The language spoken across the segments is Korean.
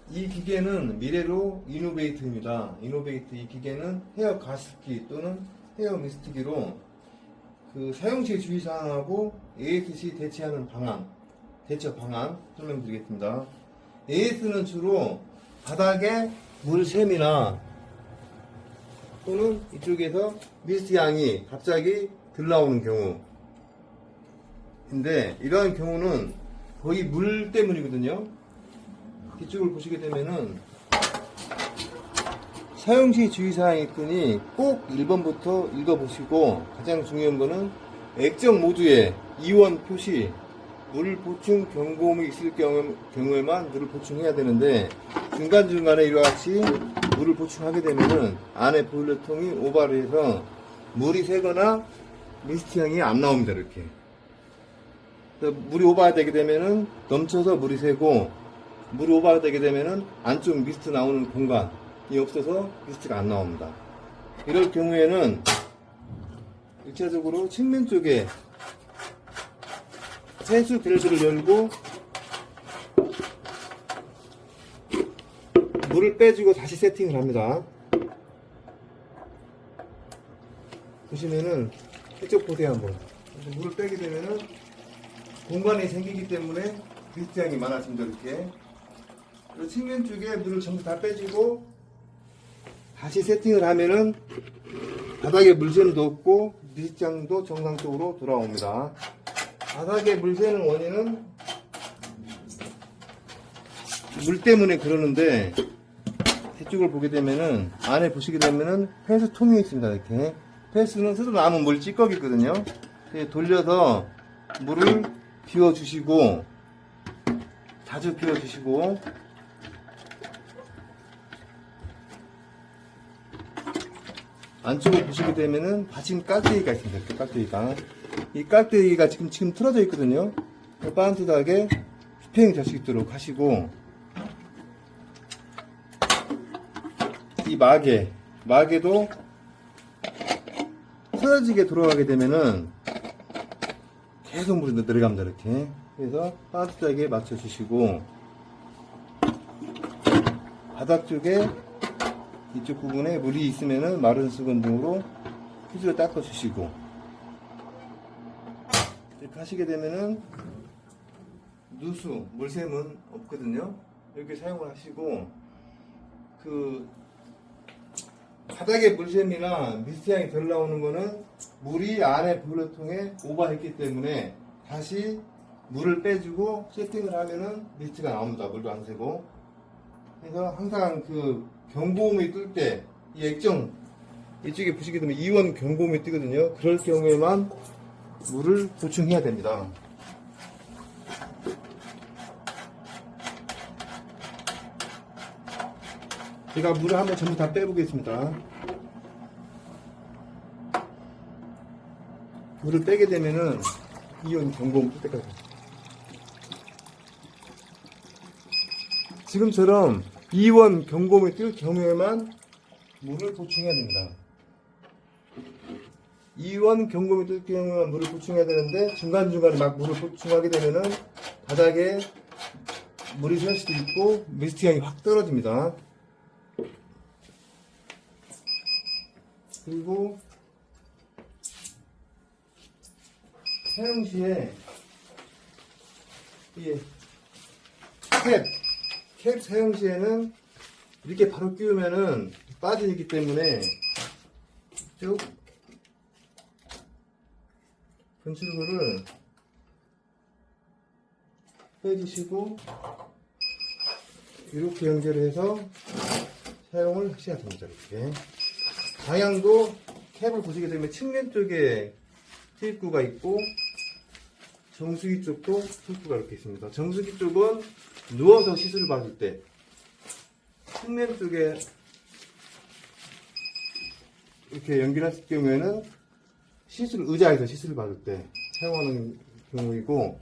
이 기계는 미래로 이노베이트입니다. 이노베이트 이 기계는 헤어 가습기 또는 헤어 미스트기로 그 사용시 주의사항하고 AS 시 대처하는 방안, 대처 방안 설명드리겠습니다. AS는 주로 바닥에 물샘이나 또는 이쪽에서 미스트 양이 갑자기 들나오는 경우인데, 이러한 경우는 거의 물 때문이거든요. 뒤쪽을 보시게 되면은 사용시 주의사항이 있더니 꼭 1번부터 읽어보시고, 가장 중요한 거는 액정 모드에 이원 표시 물 보충 경고음이 있을 경우에만 물을 보충해야 되는데, 중간중간에 이와 같이 물을 보충하게 되면은 안에 보일러통이 오버를 해서 물이 새거나 미스트 향이 안 나옵니다. 이렇게 물이 오버가 되게 되면은 넘쳐서 물이 새고, 물이 오버가 되게 되면은 안쪽 미스트 나오는 공간이 없어서 미스트가 안 나옵니다. 이럴 경우에는 1차적으로 측면 쪽에 세수 밸브를 열고 물을 빼주고 다시 세팅을 합니다. 보시면은 이쪽 보세요 한번. 물을 빼게 되면은 공간이 생기기 때문에 미스트 향이 많아집니다. 이렇게 그리고 측면 쪽에 물을 전부 다 빼주고 다시 세팅을 하면은 바닥에 물샘도 없고 미스트 향도 정상적으로 돌아옵니다. 바닥에 물 새는 원인은 물 때문에 그러는데, 뒤쪽을 보게 되면은 안에 보시게 되면은 폐수 통이 있습니다. 이렇게 폐수는 스스로 남은 물 찌꺼기거든요. 돌려서 물을 비워주시고, 자주 비워주시고, 안쪽을 보시게 되면은 받침 깍대기가 있습니다. 이렇게 깍대기가. 이 깍대기가 지금 틀어져 있거든요. 반듯하게 수평이 될 수 있도록 하시고, 이 마개도 틀어지게 돌아가게 되면은 계속 물이 내려갑니다. 이렇게. 그래서 반듯하게 맞춰주시고, 바닥 쪽에 이쪽 부분에 물이 있으면은 마른 수건 등으로 휴지로 닦아주시고, 이렇게 하시게 되면은 누수, 물샘은 없거든요. 이렇게 사용을 하시고, 그 바닥에 물샘이나 미스트 향이 덜 나오는 거는 물이 안에 보일러통에 오버했기 때문에 다시 물을 빼주고 세팅을 하면은 미스트가 나옵니다. 물도 안 새고. 그래서 항상 그 경고음이 뜰 때 이 액정 이쪽에 보시게 되면 이원 경고음이 뜨거든요. 그럴 경우에만 물을 보충해야 됩니다. 제가 물을 한번 전부 다 빼보겠습니다. 물을 빼게 되면은 이온 경고음 뜰 때까지. 지금처럼 이원 경고음이 뜰 경우에만 물을 보충해야 됩니다. 이원 경고음이 뜰 경우에만 물을 보충해야 되는데, 중간중간에 막 물을 보충하게 되면은 바닥에 물이 셀 수도 있고 미스트 향이 확 떨어집니다. 그리고 사용 시에 이 캡 사용 시에는 이렇게 바로 끼우면은 빠지기 때문에 쭉 분출구를 빼주시고 이렇게 연결해서 사용을 하셔야 됩니다. 이렇게 방향도 캡을 보시게 되면 측면 쪽에 테이프가 있고 정수기 쪽도 테이프가 이렇게 있습니다. 정수기 쪽은 누워서 시술을 받을 때, 측면 쪽에 이렇게 연결했을 경우에는 의자에서 시술을 받을 때 사용하는 경우이고,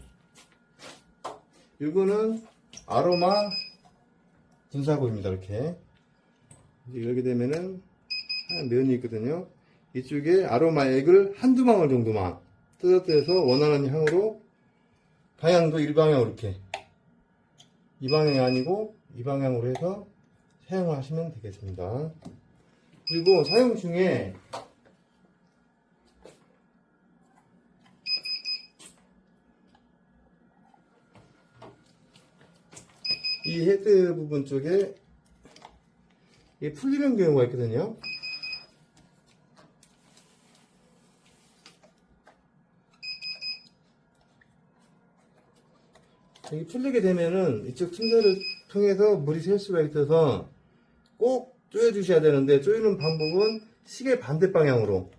이거는 아로마 분사구입니다. 이렇게 이제 열게 되면은 면이 있거든요. 이쪽에 아로마 액을 한두 방울 정도만 뜯어서 원하는 향으로, 방향도 일방향으로 이렇게, 이 방향이 아니고 이 방향으로 해서 사용을 하시면 되겠습니다. 그리고 사용 중에 이 헤드 부분 쪽에 이게 풀리는 경우가 있거든요. 여기 풀리게 되면은 이쪽 틈새를 통해서 물이 셀 수가 있어서 꼭 조여 주셔야 되는데, 조이는 방법은 시계 반대 방향으로,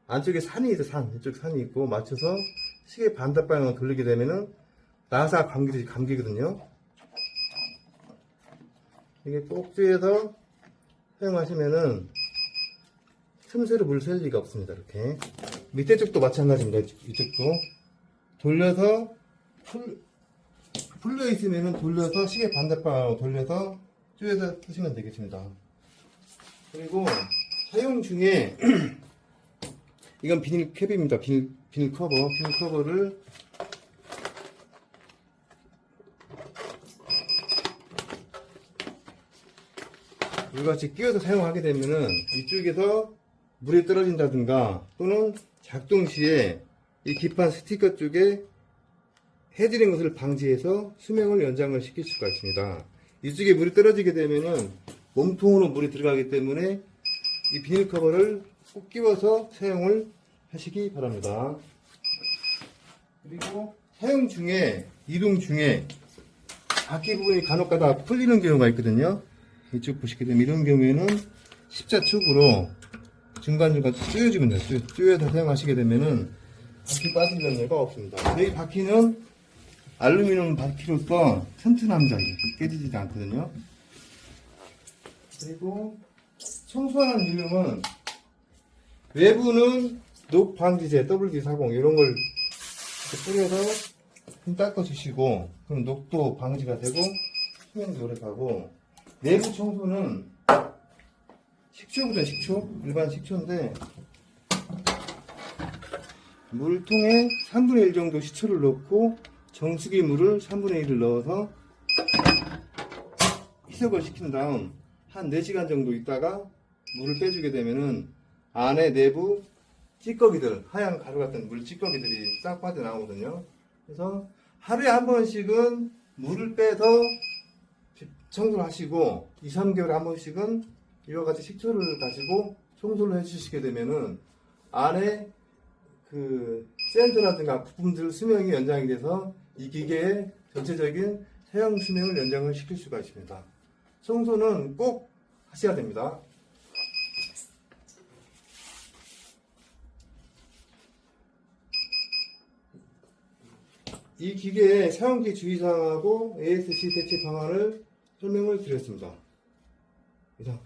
안쪽에 산이 있어, 이쪽 산이 있고 맞춰서 시계 반대 방향으로 돌리게 되면은 나사 감기듯이 감기거든요. 이게 꼭 조여서 사용하시면은 틈새로 물 셀 리가 없습니다. 이렇게 밑에 쪽도 마찬가지입니다. 이쪽도 돌려서 풀려 있으면은 돌려서 시계 반대방으로 돌려서 쪼여서 쓰시면 되겠습니다. 그리고 사용 중에 이건 비닐 캡입니다. 비닐 커버를 이같이 끼워서 사용하게 되면은 이쪽에서 물이 떨어진다든가 또는 작동 시에 이 깃판 스티커 쪽에 해지는 것을 방지해서 수명을 연장을 시킬 수가 있습니다. 이쪽에 물이 떨어지게 되면은 몸통으로 물이 들어가기 때문에 이 비닐 커버를 꼭 끼워서 사용을 하시기 바랍니다. 그리고 사용 중에, 이동 중에 바퀴 부분이 간혹가다 풀리는 경우가 있거든요. 이쪽 보시게 되면 이런 경우에는 십자축으로 중간중간 조여주면 돼요. 조여서 사용하시게 되면은 바퀴 빠질 염려가 없습니다. 저희 바퀴는 알루미늄 바퀴로서 튼튼합니다. 깨지지 않거든요. 그리고 청소하는 이름은 외부는 녹 방지제 WD-40 이런 걸 뿌려서 좀 닦아주시고, 그럼 녹도 방지가 되고 수명도 오래 가고, 내부 청소는 식초보다 일반 식초인데 물통에 3분의 1 정도 식초를 넣고 정수기 물을 3분의 1을 넣어서 희석을 시킨 다음 한 4시간 정도 있다가 물을 빼주게 되면은 안에 내부 찌꺼기들, 하얀 가루 같은 물 찌꺼기들이 싹 빠져나오거든요. 그래서 하루에 한 번씩은 물을 빼서 청소를 하시고 2, 3개월에 한 번씩은 이와 같이 식초를 가지고 청소를 해주시게 되면은 안에 그 샌드라든가 부품들 수명이 연장이 돼서 이 기계의 전체적인 사용 수명을 연장을 시킬 수가 있습니다. 청소는 꼭 하셔야 됩니다. 이 기계의 사용기 주의사항하고 ASC 대체 방안을 설명을 드렸습니다. 이상.